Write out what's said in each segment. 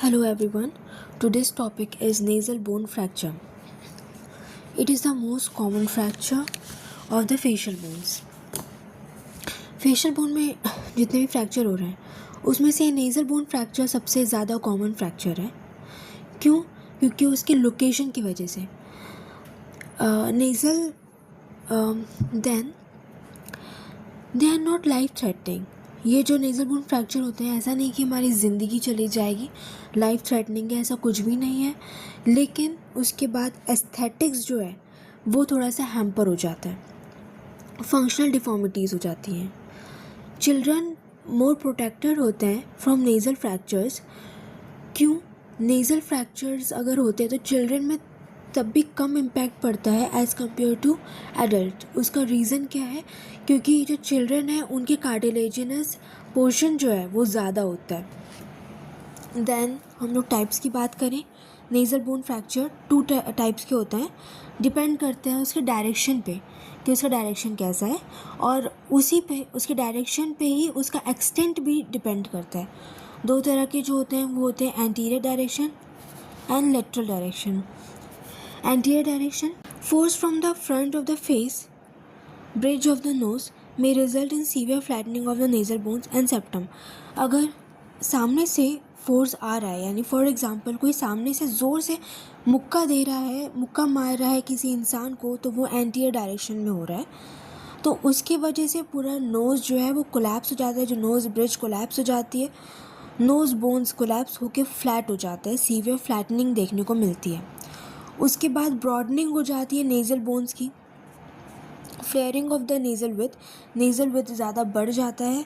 Hello everyone. Today's topic is nasal bone fracture. It is the most common fracture of the facial bones. Facial bone में जितने भी fracture हो रहे हैं उसमें से नेज़ल बोन फ्रैक्चर सबसे ज़्यादा कॉमन फ्रैक्चर है. क्यों? क्योंकि उसकी लोकेशन की वजह से. Nasal then they are not life threatening. ये जो नेज़ल बोन फ्रैक्चर होते हैं ऐसा नहीं कि हमारी ज़िंदगी चली जाएगी, लाइफ थ्रेटनिंग है, ऐसा कुछ भी नहीं है. लेकिन उसके बाद एस्थेटिक्स जो है वो थोड़ा सा हैम्पर हो जाता है, फंक्शनल डिफॉर्मिटीज़ हो जाती हैं. चिल्ड्रन मोर प्रोटेक्टेड होते हैं फ्रॉम नेज़ल फ्रैक्चर्स. क्यों? नेज़ल फ्रैक्चर्स अगर होते हैं तो चिल्ड्रन में तब भी कम इम्पैक्ट पड़ता है एज़ कम्पेयर टू एडल्ट. उसका रीज़न क्या है? क्योंकि जो चिल्ड्रन है उनके कार्टिलेजिनस पोर्शन जो है वो ज़्यादा होता है. देन हम लोग टाइप्स की बात करें. नेज़ल बोन फ्रैक्चर 2 टाइप्स के होते हैं. डिपेंड करते हैं उसके डायरेक्शन पे कि उसका डायरेक्शन कैसा है, और उसी पे उसके डायरेक्शन पे ही उसका एक्सटेंट भी डिपेंड करता है. 2 तरह के जो होते हैं वो होते हैं anterior direction and lateral direction. Anterior direction, force from the front of the face, bridge of the nose may result in severe flattening of the nasal bones and septum. अगर सामने से फोर्स आ रहा है, यानी फॉर एग्जांपल कोई सामने से ज़ोर से मुक्का दे रहा है, मुक्का मार रहा है किसी इंसान को, तो वो एंटीरियर डायरेक्शन में हो रहा है, तो उसकी वजह से पूरा नोज़ जो है वो कोलैप्स हो जाता है. जो नोज़ ब्रिज कोलैप्स हो जाती है, नोज़ बोन्स कोलैप्स होकर फ्लैट हो जाता है, सीवियर फ्लैटनिंग देखने को मिलती है. उसके बाद ब्रॉडनिंग हो जाती है नेज़ल बोन्स की. Flaring of the nasal with ज़्यादा बढ़ जाता है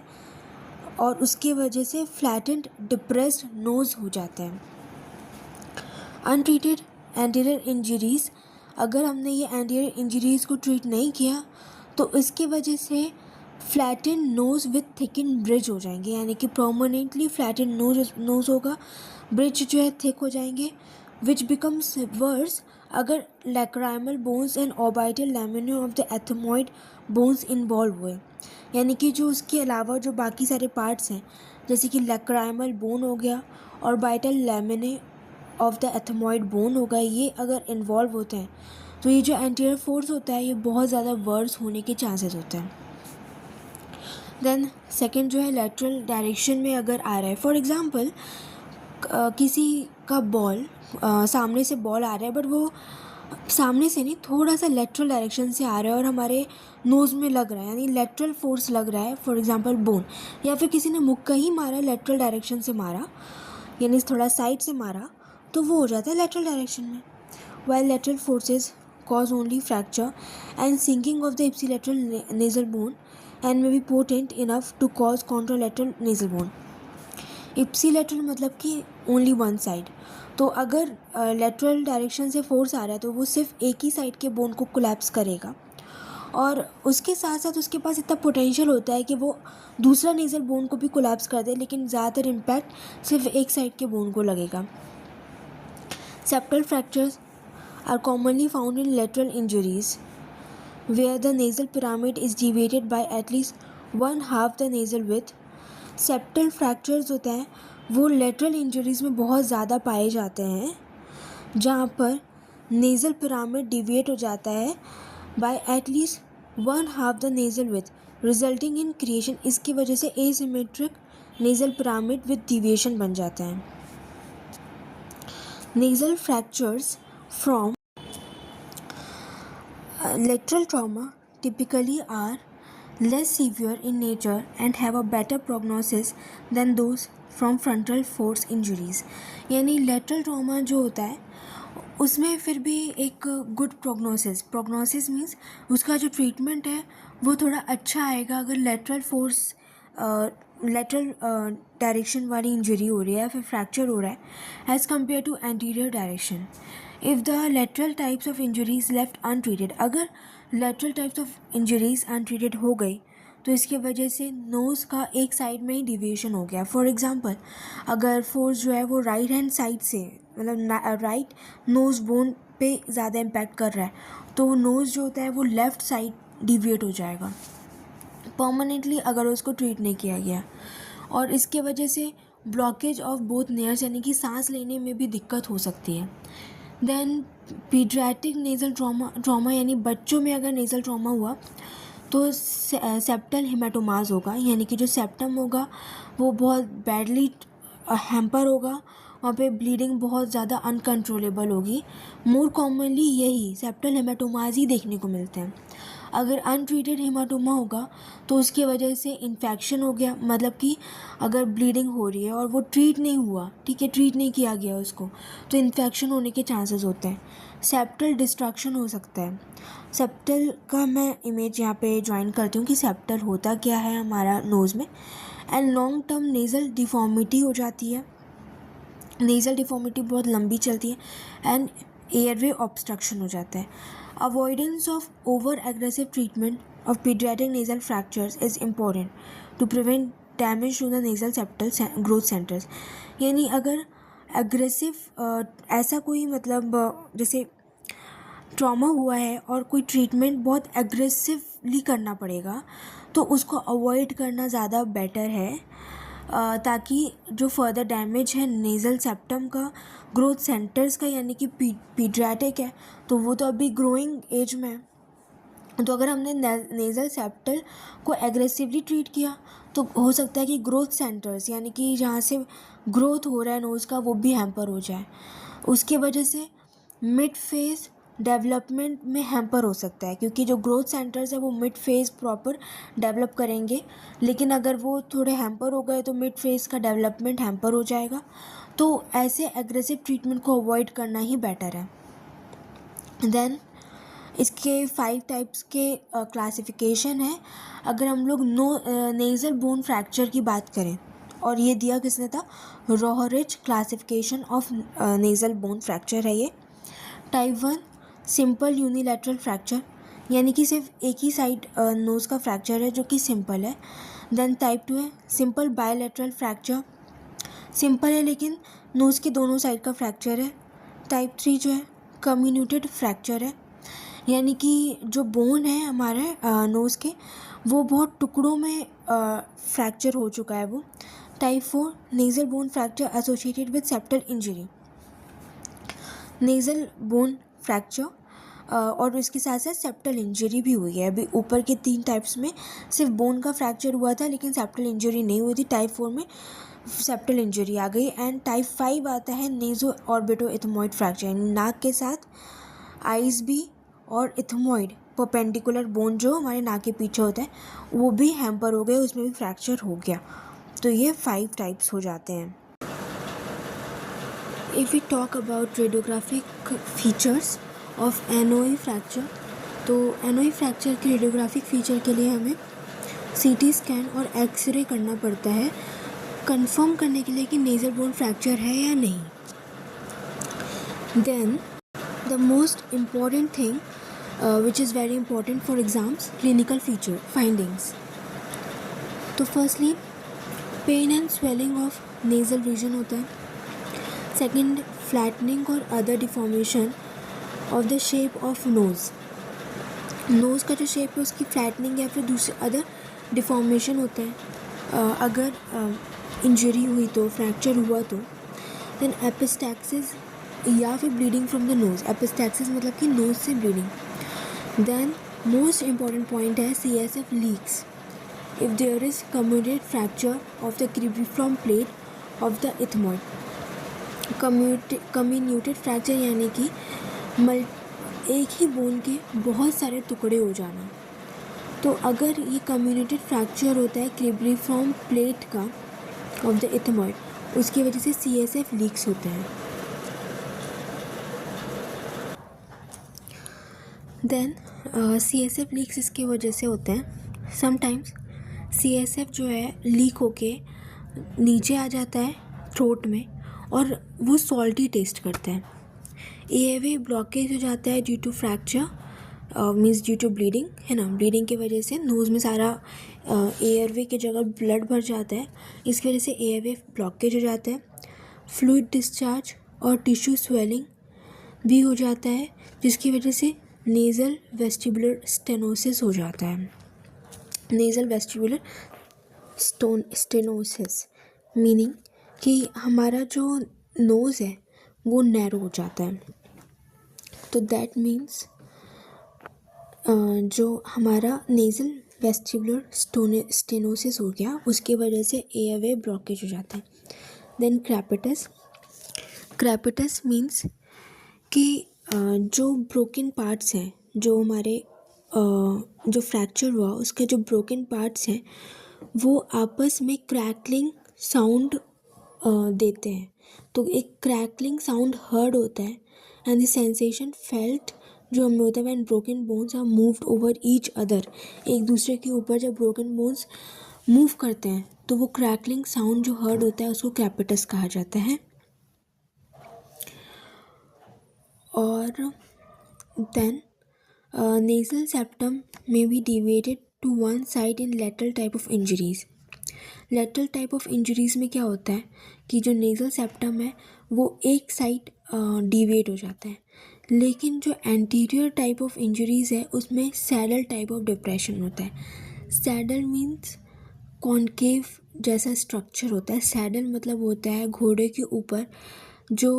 और उसकी वजह से फ्लैटेंड डिप्रेस्ड नोज़ हो जाता है. अनट्रीटेड एंटीरियर इंजरीज़, अगर हमने ये एंटीरियर इंजरीज़ को ट्रीट नहीं किया तो इसकी वजह से flattened nose with thicken bridge हो जाएंगे, यानी कि परमानेंटली फ्लैटेंड नोज़ होगा, ब्रिज जो है थिक हो जाएंगे. विच बिकम्स वर्स अगर lacrimal bones and orbital lamina of the ethmoid bones involve हुए, यानी कि जो उसके अलावा जो बाकी सारे पार्ट्स हैं जैसे कि लैक्राइमल बोन हो गया, orbital lamina of the ethmoid bone होगा, ये अगर इन्वॉल्व होते हैं तो ये जो एंटीरियर फोर्स होता है ये बहुत ज़्यादा वर्स होने के चांसेस होते हैं. देन सेकेंड जो है लेटरल डायरेक्शन में अगर आ रहा है, फॉर एग्ज़ाम्पल किसी का बॉल सामने से बॉल आ रहा है बट वो सामने से नहीं, थोड़ा सा लेटरल डायरेक्शन से आ रहा है और हमारे नोज़ में लग रहा है, यानी लेटरल फोर्स लग रहा है, फॉर एग्जांपल बोन, या फिर किसी ने मुक्का ही मारा, लेटरल डायरेक्शन से मारा, यानी थोड़ा साइड से मारा, तो वो हो जाता है लेटरल डायरेक्शन में. While lateral forces cause only fracture and sinking of the ipsilateral nasal bone and may be potent enough to cause contralateral nasal bone. Ipsilateral मतलब कि ओनली वन साइड. तो अगर लेटरल डायरेक्शन से force आ रहा है तो वो सिर्फ एक ही साइड के बोन को कोलैप्स करेगा, और उसके साथ साथ उसके पास इतना पोटेंशियल होता है कि वो दूसरा नेज़ल बोन को भी कोलैप्स कर दे, लेकिन ज़्यादातर इम्पैक्ट सिर्फ एक साइड के बोन को लगेगा. Septal fractures are commonly found in lateral injuries where the nasal pyramid is deviated by at least 1/2 the nasal width. Septal fractures होते हैं वो लेटरल इंजरीज़ में बहुत ज़्यादा पाए जाते हैं जहाँ पर नेज़ल पिरामिड डिविएट हो जाता है bye at least 1/2 the nasal width resulting in creation. इसकी वजह से asymmetric nasal pyramid with deviation बन जाता है. Nasal fractures from lateral trauma typically are less severe in nature and have a better prognosis than those from frontal force injuries. यानी lateral trauma जो होता है उसमें फिर भी एक गुड प्रोग्नोसिस मीन्स उसका जो ट्रीटमेंट है वो थोड़ा अच्छा आएगा अगर लेटरल डायरेक्शन वाली इंजरी हो रही है, फिर फ्रैक्चर हो रहा है, as compare to anterior direction. If the lateral types of injuries left untreated, अगर lateral types of injuries untreated हो गई तो इसकी वजह से नोज़ का एक साइड में ही डिविएशन हो गया. फॉर एग्जांपल अगर फोर्स जो है वो राइट हैंड साइड से, मतलब राइट नोज़ बोन पे ज़्यादा इम्पैक्ट कर रहा है, तो नोज़ जो होता है वो लेफ़्ट साइड डिविएट हो जाएगा परमानेंटली अगर उसको ट्रीट नहीं किया गया, और इसके वजह से ब्लॉकेज ऑफ बोथ नेयर्स यानी कि सांस लेने में भी दिक्कत हो सकती है। देन पीडियाट्रिक नेज़ल ट्रॉमा यानी बच्चों में अगर नेज़ल ट्रॉमा हुआ तो सेप्टल हेमाटोमास होगा, यानी कि जो सेप्टम होगा वो बहुत बैडली हैम्पर होगा, वहाँ पे ब्लीडिंग बहुत ज़्यादा अनकंट्रोलेबल होगी। मोर कॉमनली यही सेप्टल हेमाटोमास ही देखने को मिलते हैं। अगर अनट्रीटेड हेमाटोमा होगा तो उसकी वजह से इन्फेक्शन हो गया, मतलब कि अगर ब्लीडिंग हो रही है और वो ट्रीट नहीं हुआ, ठीक है, ट्रीट नहीं किया गया उसको, तो इन्फेक्शन होने के चांसेस होते हैं। सेप्टल डिस्ट्रक्शन हो सकता है। सेप्टल का मैं इमेज यहाँ पे ज्वाइन करती हूँ कि सेप्टल होता क्या है हमारा नोज़ में। And long term nasal deformity हो जाती है, नेज़ल डिफॉर्मिटी बहुत लंबी चलती है। एंड एयरवे ऑब्स्ट्रक्शन हो जाता है। Avoidance of over aggressive treatment of paediatric nasal fractures is important to prevent damage to the nasal septal growth centres. यानी अगर एग्रेसिव ऐसा कोई मतलब जैसे ट्रॉमा हुआ है और कोई ट्रीटमेंट बहुत एग्रेसिवली करना पड़ेगा तो उसको अवॉइड करना ज़्यादा बेटर है, ताकि जो फर्दर डैमेज है नेज़ल सेप्टम का, ग्रोथ सेंटर्स का, यानी कि पीडियाट्रिक है तो वो तो अभी ग्रोइंग एज में है, तो अगर हमने नेज़ल सेप्टल को एग्रेसिवली ट्रीट किया तो हो सकता है कि ग्रोथ सेंटर्स यानी कि जहाँ से ग्रोथ हो रहा है नोज़ का वो भी हैम्पर हो जाए। उसकी वजह से मिड फेज़ डेवलपमेंट में हैम्पर हो सकता है, क्योंकि जो ग्रोथ सेंटर्स है वो मिड फेज़ प्रॉपर डेवलप करेंगे, लेकिन अगर वो थोड़े हैम्पर हो गए तो मिड फेज़ का डेवलपमेंट हैम्पर हो जाएगा। तो ऐसे एग्रेसिव ट्रीटमेंट को अवॉइड करना ही बेटर है। देन इसके 5 टाइप्स के क्लासिफिकेशन है। अगर हम लोग नेज़ल बोन फ्रैक्चर की बात करें, और ये दिया किसने था, Rohrich classification of nasal bone fracture है ये। टाइप 1 सिंपल यूनिलैटरल फ्रैक्चर, यानी कि सिर्फ एक ही साइड नोज़ का फ्रैक्चर है जो कि सिंपल है। देन टाइप 2 है सिंपल बायलैटरल फ्रैक्चर, सिंपल है लेकिन नोज़ के दोनों साइड का फ्रैक्चर है। टाइप 3 जो है कम्युनिटेड फ्रैक्चर है, यानी कि जो बोन है हमारे नोज़ के वो बहुत टुकड़ों में फ्रैक्चर हो चुका है वो। Type 4 nasal bone fracture associated with septal injury, nasal bone fracture और इसके साथ साथ सेप्टल इंजरी भी हुई है। अभी ऊपर के 3 टाइप्स में सिर्फ बोन का फ्रैक्चर हुआ था लेकिन सेप्टल इंजरी नहीं हुई थी। टाइप 4 में सेप्टल इंजरी आ गई। एंड टाइप 5 आता है नेज़ो ऑर्बिटो इथमॉइड फ्रैक्चर, यानी नाक के साथ आइज भी और इथमॉइड परपेंडिकुलर बोन जो हमारे नाक के पीछे होता है वो भी हैम्पर हो गए, उसमें भी फ्रैक्चर हो गया। तो ये 5 टाइप्स हो जाते हैं। If we talk about radiographic features of NOE fracture, तो एनओई फ्रैक्चर के रेडियोग्राफिक फीचर के लिए हमें सीटी स्कैन और एक्सरे करना पड़ता है कंफर्म करने के लिए कि नेज़ल बोन फ्रैक्चर है या नहीं। Then the most important thing which is very important for exams, clinical feature findings. तो firstly pain and swelling of nasal region होता है। सेकंड फ्लैटनिंग और other deformation of the shape of nose, nose का जो shape है उसकी flattening या फिर दूसरे अदर डिफॉर्मेशन होता है अगर इंजरी हुई तो, फ्रैक्चर हुआ तो। देन एपिस्टैक्सिस या फिर bleeding from the nose, epistaxis मतलब कि नोज़ से bleeding. Then most important point है CSF leaks if there is comminuted fracture of the cribriform plate of the ethmoid. Comminuted fracture यानी कि एक ही बोन के बहुत सारे टुकड़े हो जाना। तो अगर ये comminuted fracture होता है cribriform plate का of the ethmoid, उसकी वजह से CSF leaks होते हैं। देन CSF लीक्स इसकी वजह से होते हैं। समटाइम्स CSF जो है लीक होके नीचे आ जाता है थ्रोट में और वो सॉल्टी टेस्ट करता है। एयरवे ब्लॉकेज हो जाता है due to fracture, means due to bleeding, है ना, ब्लीडिंग की वजह से नोज़ में सारा एयरवे की जगह ब्लड भर जाता है, इसकी वजह से एयरवे ब्लॉकेज हो जाता है। फ्लूइड डिस्चार्ज और टिश्यू स्वेलिंग भी हो जाता है जिसकी वजह से नेज़ल वेस्टिबुलर स्टेनोसिस हो जाता है। नेज़ल वेस्टिबुलर स्टेनोसिस मीनिंग कि हमारा जो नोज़ है वो नैरो हो जाता है। तो दैट मीन्स जो हमारा नेज़ल वेस्टिबुलर स्टेनोसिस हो गया, उसकी वजह से एयरवे ब्लॉकेज हो जाता है। देन क्रैपिटस मीन्स कि जो ब्रोकन पार्ट्स हैं, जो हमारे जो फ्रैक्चर हुआ उसके जो ब्रोकन पार्ट्स हैं वो आपस में क्रैकलिंग साउंड देते हैं। तो एक क्रैकलिंग साउंड हर्ड होता है एंड द सेंसेशन फेल्ट जो हमें होता है when broken bones are moved over each other. एक दूसरे के ऊपर जब ब्रोकन बोन्स मूव करते हैं तो वो क्रैकलिंग साउंड जो हर्ड होता है उसको क्रैपिटस कहा जाता है। और then nasal septum may be deviated to one side in lateral type of injuries. lateral type of injuries में क्या होता है कि जो nasal septum है वो एक साइड डिविएट हो जाता है, लेकिन जो anterior type of injuries है उसमें saddle type of depression होता है। saddle means कॉन्केव जैसा स्ट्रक्चर होता है। सैडल मतलब होता है घोड़े के ऊपर जो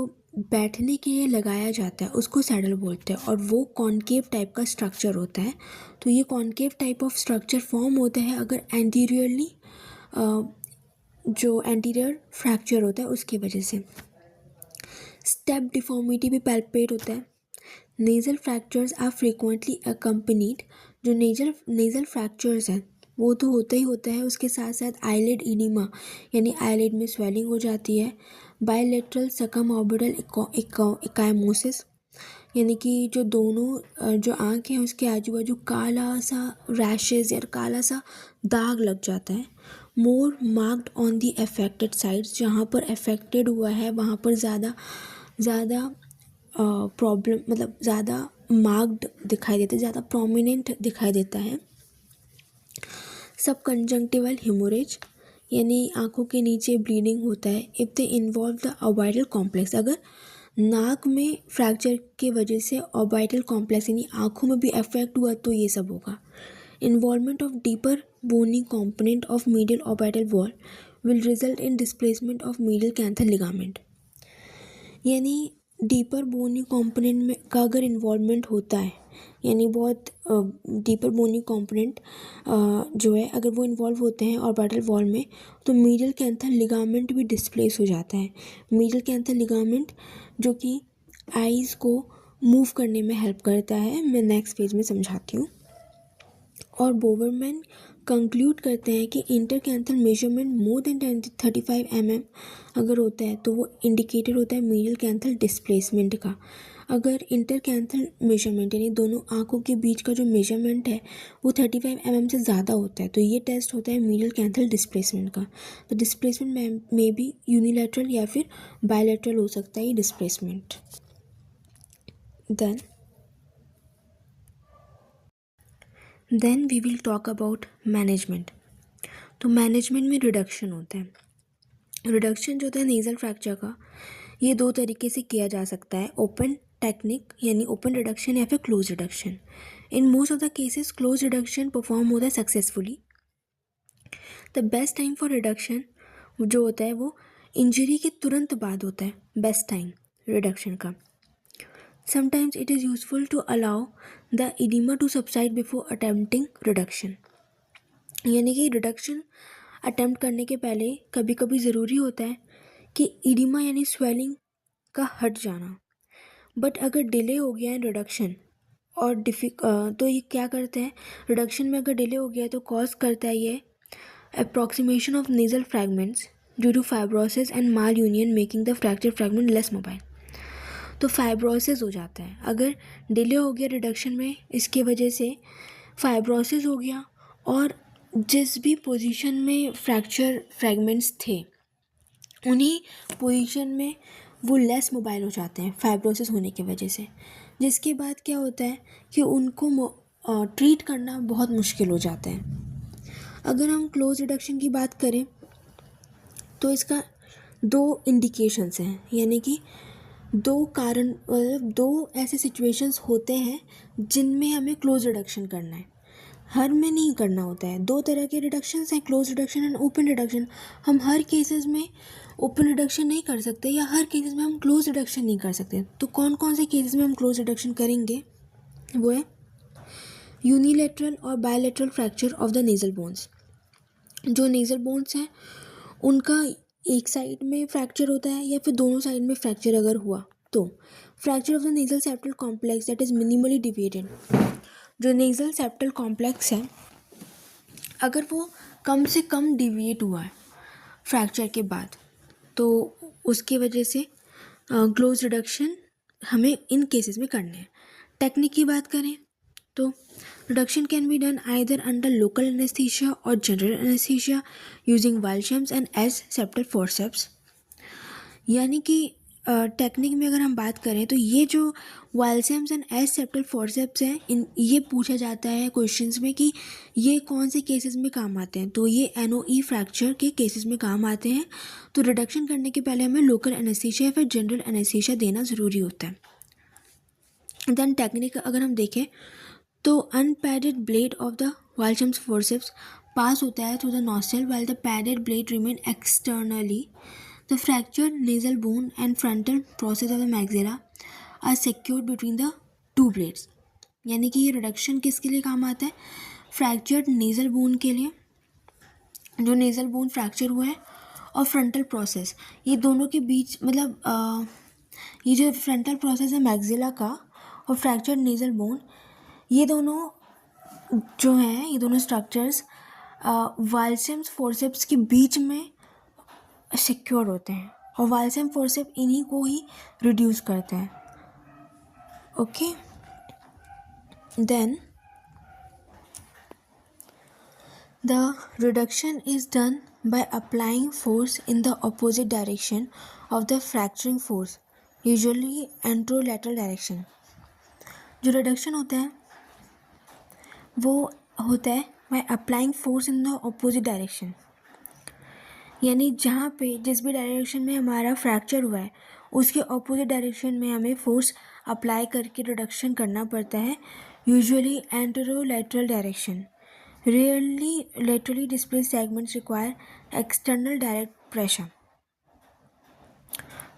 बैठने के लिए लगाया जाता है उसको सैडल बोलते हैं, और वो कॉन्केव टाइप का स्ट्रक्चर होता है। तो ये concave type of structure form होता है अगर एंटीरियरली जो एंटीरियर फ्रैक्चर होता है उसकी वजह से। स्टेप डिफॉर्मिटी भी पैल्पेट होता है। Nasal fractures are frequently accompanied, जो नेज़ल फ्रैक्चर्स हैं वो तो होता ही होता है, उसके साथ साथ आईलिड इडिमा यानी आईलिड में स्वेलिंग हो जाती है। बायलेटरल सकमऑर्बिटल इकाइमोसिस यानी कि जो दोनों जो आँख हैं उसके आजू बाजू काला सा रैशेज या काला सा दाग लग जाता है। More marked on the affected sides, जहाँ पर अफेक्टेड हुआ है वहाँ पर ज़्यादा प्रॉब्लम मतलब ज़्यादा मार्क्ड दिखाई देता है, ज़्यादा प्रोमिनेंट दिखाई देता है। सब कंजंक्टिवल हेमोरेज यानी आँखों के नीचे ब्लीडिंग होता है। If they involve the orbital complex, अगर नाक में फ्रैक्चर के वजह से ऑर्बिटल कॉम्प्लेक्स यानी आँखों में भी अफेक्ट हुआ तो ये सब होगा। Involvement of deeper bony component of medial orbital wall will result in displacement of medial canthal ligament, यानी डीपर बोनी कॉम्पोनेंट में का अगर इन्वॉल्वमेंट होता है यानी बहुत डीपर बोनी कॉम्पोनेंट जो है अगर वो इन्वॉल्व होते हैं ऑर्बिटल वॉल में तो मीडियल कैंथर लिगामेंट भी डिस्प्लेस हो जाता है। मीडियल कैंथर लिगामेंट जो कि आइज़ को मूव करने में हेल्प करता है, मैं नेक्स्ट पेज में समझाती हूँ। और बोवरमैन कंक्लूड करते हैं कि इंटरकैंथल मेजरमेंट मोर देन 35 mm अगर होता है तो वो इंडिकेटर होता है मीडियल कैंथल डिस्प्लेसमेंट का। अगर इंटरकैंथल मेजरमेंट यानी दोनों आँखों के बीच का जो मेजरमेंट है वो 35 mm से ज़्यादा होता है तो ये टेस्ट होता है मीडियल कैंथल डिस्प्लेसमेंट का। तो डिस्प्लेसमेंट में भी यूनिलैटरल या फिर बायलैटरल हो सकता है ये displacement. Then we will talk about management. तो मैनेजमेंट में रिडक्शन होता है। रिडक्शन जो होता है नेज़ल फ्रैक्चर का ये दो तरीके से किया जा सकता है, ओपन टेक्निक यानी ओपन रिडक्शन या फिर close reduction. In most of the cases close reduction perform होता है successfully. The best time for reduction जो होता है वो इंजरी के तुरंत बाद होता है, बेस्ट टाइम रिडक्शन का। Sometimes it is useful to allow the oedema to subside before attempting reduction, यानी कि रिडक्शन अटेम्प्ट करने के पहले कभी कभी ज़रूरी होता है कि इडिमा यानी स्वेलिंग का हट जाना। बट अगर डिले हो गया है रिडक्शन और तो ये क्या करते हैं, रिडक्शन में अगर डिले हो गया तो कॉज करता है ये approximation of nasal fragments due to fibrosis and malunion making the fracture fragment less mobile. तो फाइब्रोसिस हो जाता है अगर डिले हो गया रिडक्शन में, इसके वजह से फाइब्रोसिस हो गया और जिस भी पोजीशन में फ्रैक्चर फ्रैगमेंट्स थे उन्हीं पोजीशन में वो लेस मोबाइल हो जाते हैं फाइब्रोसिस होने की वजह से, जिसके बाद क्या होता है कि उनको ट्रीट करना बहुत मुश्किल हो जाता है। अगर हम क्लोज रिडक्शन की बात करें तो इसका दो इंडिकेशंस हैं, यानी कि दो कारण मतलब दो ऐसे सिचुएशंस होते हैं जिनमें हमें क्लोज रिडक्शन करना है, हर में नहीं करना होता है। दो तरह के रिडक्शंस हैं, close reduction and open reduction. हम हर केसेस में ओपन रिडक्शन नहीं कर सकते या हर केसेस में हम क्लोज रिडक्शन नहीं कर सकते। तो कौन कौन से केसेस में हम क्लोज रिडक्शन करेंगे, वो है यूनिलेटरल और bilateral fracture of the nasal bones. जो नेजल बोन्स हैं उनका एक साइड में फ्रैक्चर होता है या फिर दोनों साइड में फ्रैक्चर अगर हुआ तो fracture of the nasal septal complex that is minimally deviated. जो नेजल सेप्टल कॉम्प्लेक्स है अगर वो कम से कम डिविएट हुआ है फ्रैक्चर के बाद तो उसकी वजह से क्लोज रिडक्शन हमें इन केसेस में करने हैं। टेक्निक की बात करें तो reduction can be done either under local anaesthesia और general anaesthesia using Walsham's and Asch septal forceps. यानी कि टेक्निक में अगर हम बात करें तो ये जो वाल्शम्स एंड एस सेप्टल फोर्सेप्स हैं ये पूछा जाता है क्वेश्चंस में कि ये कौन से केसेस में काम आते हैं। तो ये एनओई फ्रैक्चर के केसेस में काम आते हैं। तो रिडक्शन करने के पहले हमें लोकल एनेस्थीसिया या फिर जनरल एनेस्थीसिया देना ज़रूरी होता है। देन टेक्निक अगर हम देखें तो अनपैडेड ब्लेड ऑफ द वाल्शम्स फोर्सेप्स पास होता है through the nostril while the padded blade remain externally. The fractured nasal bone and frontal process of the maxilla are secured between the two blades। यानी कि ये reduction किसके लिए काम आता है, फ्रैक्चर्ड नेजल बोन के लिए, जो नेजल बोन फ्रैक्चर हुआ है, और फ्रंटल प्रोसेस ये दोनों के बीच मतलब ये जो फ्रंटल प्रोसेस है मैक्सिला का और फ्रैक्चर्ड नेजल बोन ये दोनों जो हैं ये दोनों स्ट्रक्चर्स वाल्शम्स फोर्सेप्स के बीच में सिक्योर होते हैं और वाल्शम फोर्सेप इन्हीं को ही रिड्यूस करते हैं। Okay, then the reduction is done by applying force in the opposite direction of the fracturing force, usually anterolateral direction. जो रिडक्शन होता है वो होता है by applying force in the opposite direction. यानी जहाँ पे जिस भी डायरेक्शन में हमारा फ्रैक्चर हुआ है उसके ऑपोजिट डायरेक्शन में हमें फोर्स अप्लाई करके रिडक्शन करना पड़ता है, usually anterolateral direction. Rarely laterally displaced segments require external direct pressure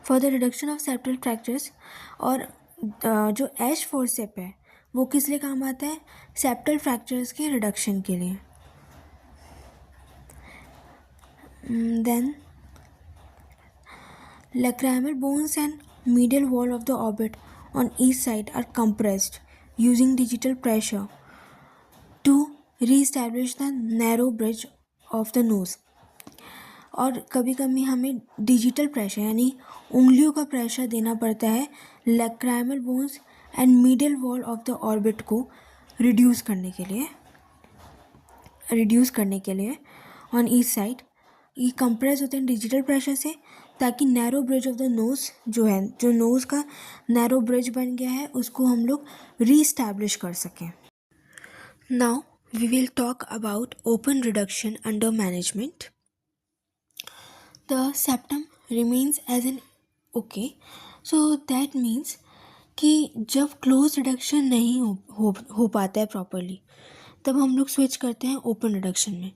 for the reduction of septal fractures. और जो एश फोर्सेप है वो किस लिए काम आता है, सेप्टल फ्रैक्चर्स के रिडक्शन के लिए। Then lacrimal bones and medial wall of the orbit on each side are compressed using digital pressure to re-establish the narrow bridge of the nose। और कभी कभी हमें डिजिटल प्रेशर यानी उंगलियों का प्रेशर देना पड़ता है lacrimal bones and medial wall of the orbit को रिड्यूस करने के लिए ऑन ईच साइड। ये कंप्रेस होते हैं डिजिटल प्रेशर से ताकि narrow bridge of the nose जो नोज़ का नैरो ब्रिज बन गया है उसको हम लोग रीस्टैब्लिश कर सकें। Now we will talk about open reduction under management. The septum remains as an okay, so that means कि जब क्लोज रिडक्शन नहीं हो पाता है प्रॉपरली तब हम लोग स्विच करते हैं ओपन रिडक्शन में।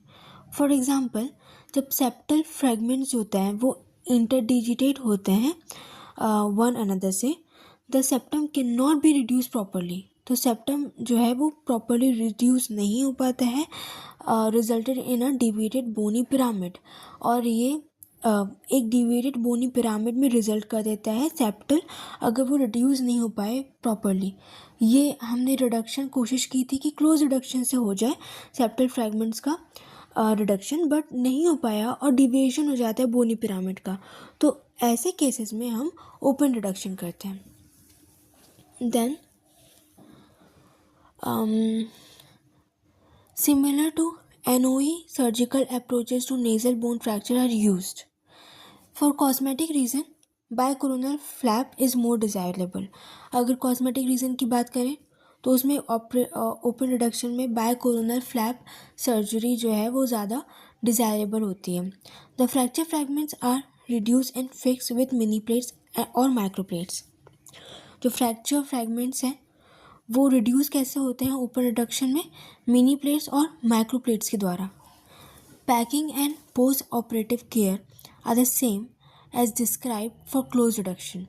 फॉर एग्ज़ाम्पल जब सेप्टल फ्रेगमेंट्स होते हैं वो इंटरडिजिटेट होते हैं वन अनदर से, the septum can not be reduce properly. तो सेप्टम जो है वो प्रॉपरली रिड्यूस नहीं हो पाता है, resulted in a deviated bony pyramid. और ये एक डिविएटेड बोनी पिरामिड में रिजल्ट कर देता है सेप्टल अगर वो रिड्यूस नहीं हो पाए प्रॉपरली। ये हमने रिडक्शन कोशिश की थी कि क्लोज रिडक्शन से हो जाए सेप्टल फ्रैगमेंट्स का रिडक्शन, बट नहीं हो पाया और डिविएशन हो जाता है बोनी पिरामिड का। तो ऐसे केसेस में हम ओपन रिडक्शन करते हैं। Then similar to NOE surgical approaches to nasal bone fracture are used for cosmetic reason. Bicoronal flap is more desirable. अगर कॉस्मेटिक रीज़न की बात करें तो उसमें ओपन रिडक्शन में बायकोरोनल फ्लैप सर्जरी जो है वो ज़्यादा डिज़ायरेबल होती है। The fracture fragments are reduce and fix with mini plates और माइक्रो प्लेट्स। जो फ्रैक्चर फ्रैगमेंट्स हैं वो रिड्यूस कैसे होते हैं ओपन रिडक्शन में, मिनी प्लेट्स और माइक्रो प्लेट्स के द्वारा। Packing and post operative care are the same as describe for close reduction.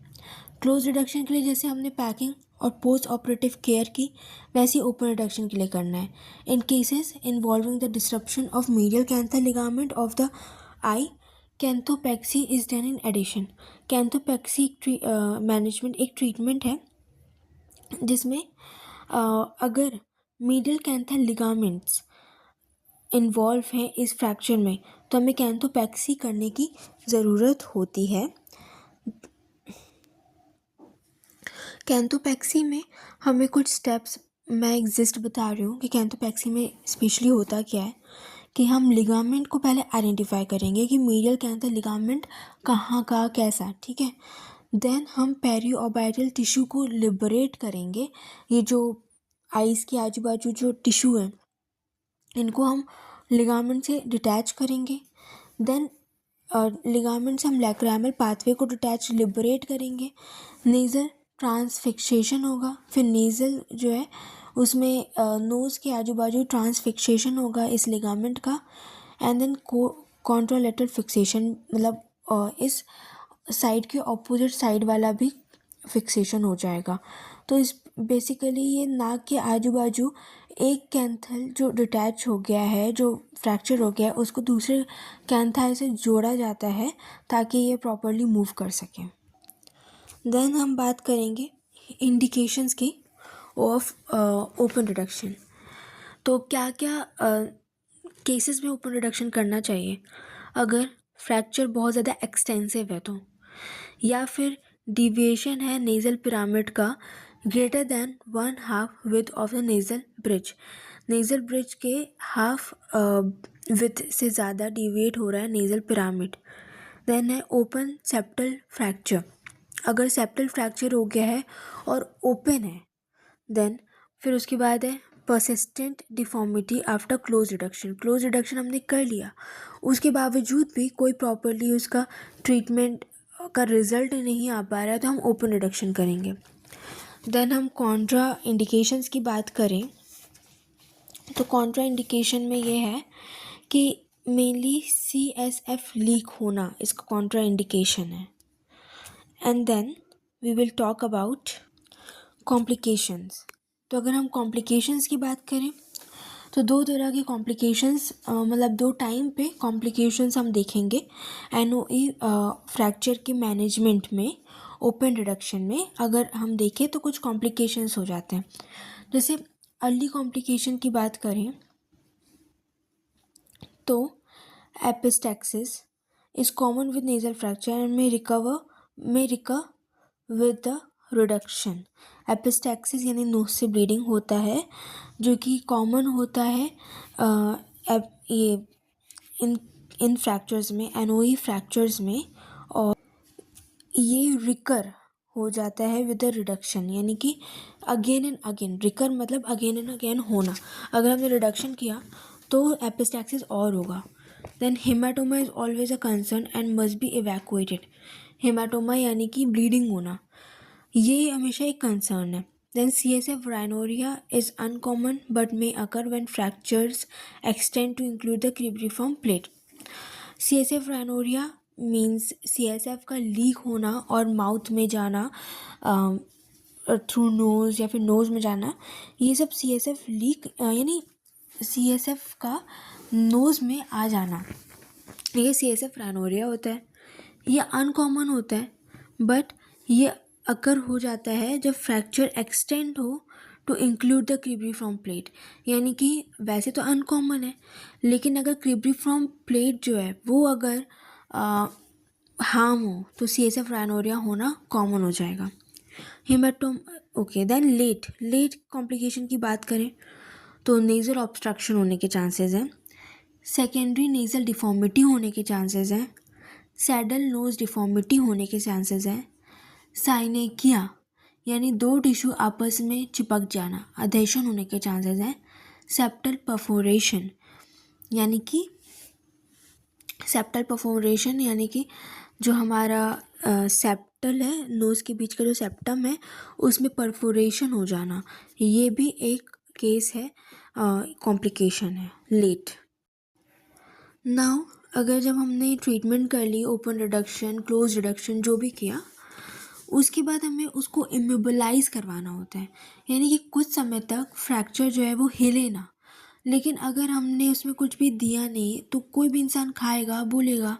Close reduction के लिए जैसे हमने पैकिंग और पोस्ट ऑपरेटिव केयर की, वैसे ओपन रिडक्शन के लिए करना है। In cases involving the disruption of medial canthal ligament of the eye, canthopexy is done in addition. Canthopexy management एक ट्रीटमेंट है जिसमें अगर मीडियल कैंथर लिगामेंट्स इन्वॉल्व हैं इस फ्रैक्चर में तो हमें कैंथोपैक्सी करने की ज़रूरत होती है। कैंथोपैक्सी में हमें कुछ स्टेप्स, मैं एग्जिस्ट बता रही हूँ कि कैंथोपैक्सी में स्पेशली होता क्या है कि हम लिगामेंट को पहले आइडेंटिफाई करेंगे कि मीडियल कैंथर लिगामेंट कहाँ का कैसा, ठीक है। देन हम पेरिओर्बिटल टिश्यू को लिबरेट करेंगे। ये जो आइज़ के आजू बाजू जो टिश्यू है इनको हम लिगामेंट से डिटैच करेंगे। देन लिगामेंट से हम लैक्राइमल पाथवे को डिटैच लिबरेट करेंगे। नेज़ल ट्रांसफिक्सेशन होगा, फिर नेज़ल जो है उसमें नोज़ के आजू बाजू ट्रांसफिक्सेशन होगा इस लिगामेंट का। एंड देन कॉन्ट्रालेटरल फिक्सेशन, मतलब इस साइड के ऑपोजिट साइड वाला भी फिक्सेशन हो जाएगा। तो इस बेसिकली ये नाक के आजू बाजू एक कैंथल जो डिटैच हो गया है, जो फ्रैक्चर हो गया है, उसको दूसरे कैंथाई से जोड़ा जाता है ताकि ये प्रॉपरली मूव कर सकें। देन हम बात करेंगे इंडिकेशंस की ऑफ ओपन रिडक्शन। तो क्या क्या केसेस में ओपन रिडक्शन करना चाहिए? अगर फ्रैक्चर बहुत ज़्यादा एक्सटेंसिव है तो, या फिर डिविएशन है नेज़ल पिरामिड का greater than 1/2 width of the nasal bridge. Nasal bridge के हाफ विथ से ज़्यादा डिविएट हो रहा है नेज़ल पिरामिड। देन है ओपन सेप्टल फ्रैक्चर। अगर सेप्टल फ्रैक्चर हो गया है और ओपन है, देन फिर उसके बाद है persistent deformity after close reduction. Close reduction हमने कर लिया, उसके बावजूद भी कोई प्रॉपरली उसका ट्रीटमेंट का रिजल्ट नहीं आ पा रहा है तो हम ओपन रिडक्शन करेंगे। देन हम कॉन्ट्रा इंडिकेशंस की बात करें तो कॉन्ट्रा इंडिकेशन में ये है कि मेनली CSF लीक होना इसका कॉन्ट्रा इंडिकेशन है। And then we will talk about complications. तो अगर हम कॉम्प्लिकेशंस की बात करें तो दो तरह के कॉम्प्लिकेशंस, मतलब दो टाइम पे कॉम्प्लिकेशंस हम देखेंगे NOE फ्रैक्चर के मैनेजमेंट में। ओपन रिडक्शन में अगर हम देखें तो कुछ कॉम्प्लिकेशंस हो जाते हैं। जैसे अर्ली कॉम्प्लिकेशन की बात करें तो epistaxis is common with nasal fracture and may recur with the reduction. Epistaxis यानी नोज से ब्लीडिंग होता है जो कि कॉमन होता है ये इन फ्रैक्चर्स में, NOE फ्रैक्चर्स में, और ये रिकर हो जाता है विद द रिडक्शन, यानी कि अगेन एंड अगेन। रिकर मतलब अगेन एंड अगेन होना। अगर हमने रिडक्शन किया तो एपिस्टैक्सिस और होगा। Then haematoma is always a concern and must be evacuated. Haematoma यानी कि ब्लीडिंग होना, ये हमेशा एक कंसर्न है। Then CSF rhinorrhea is uncommon but may occur when fractures extend to include the cribriform plate. CSF rhinorrhea means CSF का leak होना और माउथ में जाना थ्रू नोज़ या फिर नोज़ में जाना, ये सब CSF लीक यानी CSF का नोज़ में आ जाना, ये CSF rhinorrhea होता है। ये अनकॉमन होता है बट ये अकर हो जाता है जब फ्रैक्चर एक्सटेंड हो to include the cribriform plate. यानी कि वैसे तो अनकॉमन है लेकिन अगर क्रिब्रिफॉर्म प्लेट जो है वो अगर हार्म हो तो CSF rhinorrhea होना कॉमन हो जाएगा। हेमाटोम ओके। देन लेट कॉम्प्लिकेशन की बात करें तो नेज़ल ऑब्स्ट्रक्शन होने के चांसेस हैं, सेकेंडरी नेज़ल डिफॉर्मिटी होने के चांसेस हैं, सैडल नोज डिफॉर्मिटी होने के चांसेस हैं, साइनेकिया यानी दो टिश्यू आपस में चिपक जाना, अधेशन होने के चांसेस हैं, सेप्टल परफोरेशन यानी कि जो हमारा सेप्टल है, नोज़ के बीच का जो सेप्टम है उसमें परफोरेशन हो जाना, ये भी एक केस है, कॉम्प्लिकेशन है लेट। नाउ अगर जब हमने ट्रीटमेंट कर ली, ओपन रिडक्शन, क्लोज रिडक्शन जो भी किया, उसके बाद हमें उसको इमोबिलाइज करवाना होता है, यानी कि कुछ समय तक फ्रैक्चर जो है वो हिले ना। लेकिन अगर हमने उसमें कुछ भी दिया नहीं तो कोई भी इंसान खाएगा, बोलेगा,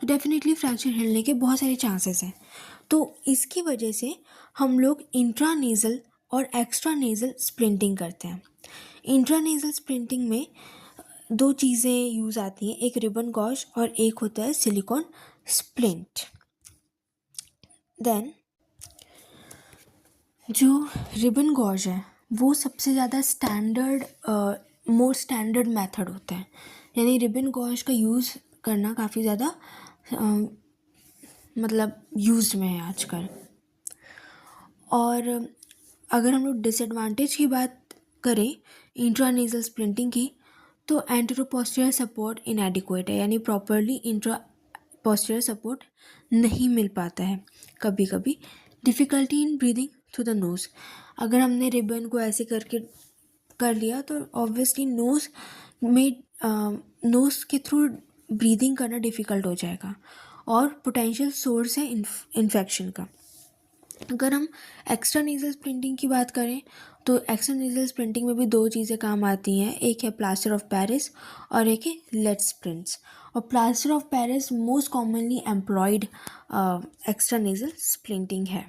तो डेफिनेटली फ्रैक्चर हिलने के बहुत सारे चांसेस हैं। तो इसकी वजह से हम लोग इंट्रानेज़ल और एक्स्ट्रानेज़ल स्प्लिंटिंग करते हैं। इंट्रानेज़ल स्प्लिंटिंग में दो चीज़ें यूज़ आती हैं, एक रिबन गॉश और एक होता है सिलिकॉन स्प्लिंट। देन जो रिबन गॉश है वो सबसे ज़्यादा स्टैंडर्ड, मोर स्टैंडर्ड मेथड होता है, यानी रिबन गॉश का यूज़ करना काफ़ी ज़्यादा मतलब यूज में है आजकल। और अगर हम लोग डिसएडवांटेज की बात करें इंट्रानेज़ल स्प्लिंटिंग की, तो एंटेरोपोस्टीरियर सपोर्ट इनएडिक्वेट है, यानी प्रॉपरली इंट्रा पोस्टीरियर सपोर्ट नहीं मिल पाता है। कभी कभी difficulty in breathing through the nose, अगर हमने रिबन को ऐसे करके कर लिया तो ऑब्वियसली नोज़ में नोज़ के थ्रू ब्रीदिंग करना डिफ़िकल्ट हो जाएगा और पोटेंशियल सोर्स है इन्फेक्शन का। अगर हम एक्स्ट्रा नेज़ल स्प्लिंटिंग की बात करें तो एक्स्ट्रा नेज़ल स्प्लिंटिंग में भी दो चीज़ें काम आती हैं, एक है प्लास्टर ऑफ पेरिस और एक है लेड स्प्रिंट्स। और plaster of Paris most commonly employed extra nasal splinting है।